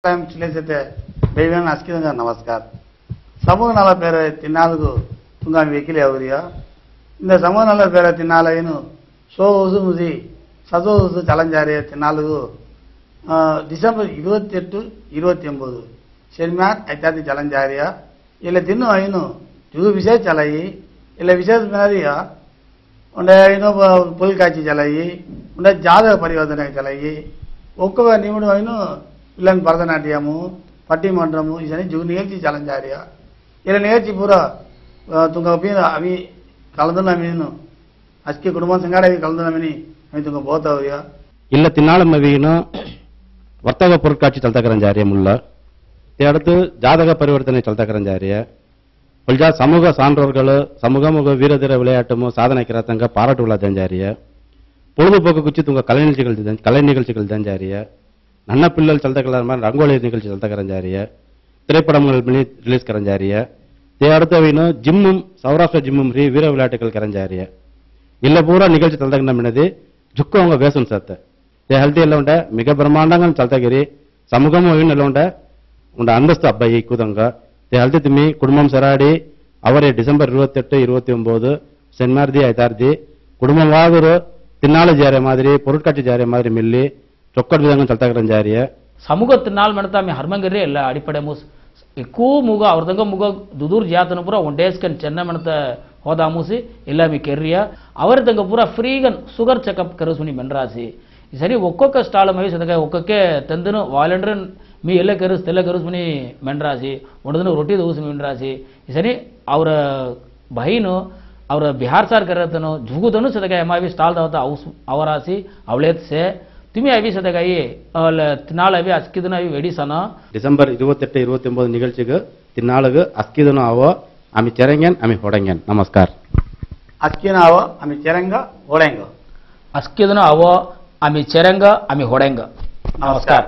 नमस्कार समूह नल पेर तिनालू तुंगा वेकिले अवरिया समूह नल पेर तिनालू सो मुझी सदो चलंजारे तिनालू डिसेंबर 28 29 शर्मा ऐतादी चलंजारिया इला दिन अयनु जुगु विशेष चलाई इला विशेष मेरिया उन्हें अयनु पुल काची चलाई उन्हें जादव परिवर्तन चलाई ओक्को निमुडु अयनु इलान भरतनाट्यमु पट्टिमंडलमु इसनी जुगु निगழ்ச்சி चलंजारिया इला निगழ்ச்சி पूरा तुंगा पीन अभी कलंदना मीनु अस्की कुटुंब संगाडे कलंदना मीनी अभी तुंगा बहुत होया इल्ल तिन्नालम अवीनु वर्तक பொருட்காட்சி चलतकरंजारिया मुल्ल ते அடுத்து ஜாதக பரிவர்த்தனை चलतकरंजारिया पलजा समूह சான்றோர்கள் சமூகமுக வீரதீர விளையாட்டுமு சாதனை கிரத்தங்க பாராட்டு விழா தஞ்சாரியா பொழுதுபோக்கு குச்சி तुंगा கலை நிகழ்ச்சிகள் தஞ்சாரியா नन्ना पिल्लल चलता रंगोली निगழ்ச்சி चलता திரைப்படங்கள் ரிலீஸ் கரஞ்சாரியா தே அடுத்தவீனு ஜிம்மும் சௌராஷ்டிர ஜிம்மும் வீர விளையாட்டுகள் கரஞ்சாரியா இல்ல பூரா நிகழ்ச்சி चलता ஜுக்கவங்க வேசம் சத்த தே ஹல்தி எல்லாம் உண்ட மிக பிரம்மாண்டங்கள் चलतागिरी சமூகமும் எல்லாம் உண்ட அந்தஸ்து அப்பாயி கூதங்க தே ஹல்தி திமி குடும்பம் சராடி அவரே டிசம்பர் 28 29 சென்மார்தி ஐதார்தி குடும்பமாகரு தின்னால ஜாரே மாதிரி பொருட்காட்சி ஜாரே மாதிரி மில்லி चौक्कट विधान चलता समूह तिन्नाल मनता में हरमंगरे अड़पड़े मूस ఎక్కువ ముగ అవర్దంగా ముగ దుదూర్ జాతన పూరా ఒండేస్కన్ చెన్న మనత హోదా మూసి ఇలా మీ కెర్రియా అవర్దంగా పూరా ఫ్రీగా షుగర్ చెకప్ కరుసుని మెన్రాసి సరి ఒక్కొక్క స్టాల్ మై సదగా ఒక్కొక్కే తందును వాలంటీర్ మీ ಎಲ್ಲ ಕರುಸ್ ತೆಲ್ಲ ಕರುಸುನಿ ಮೆನ್ರಾಸಿ ಒಡದನು ರೊಟ್ಟಿ ದೋಸು ಮೆನ್ರಾಸಿ ಸರಿ ಅವರ ಬಹಿನು ಅವರ ಬಿಹಾರ್ ಸಾರ್ ಕರತನು ಜುಗುದನು ಸದಗ ಎಮಾವಿ ಸ್ಟಾಲ್ ದಾವತ ಅವರಾಸಿ ಅವಳೇತ್ से तुम्हें अभी सदगाई तिनाल अभी अस्किदन अभी वेडी सना डिसेंबर 28 29 निगழ்ச்சிக்கு तिनालகு अस्किदन आवो आमी चेरंगन आमी होडंगन नमस्कार अस्किदन आवो आमी चेरंग होडेंग अस्किदन आवो आमी चेरंग आमी होडेंग नमस्कार।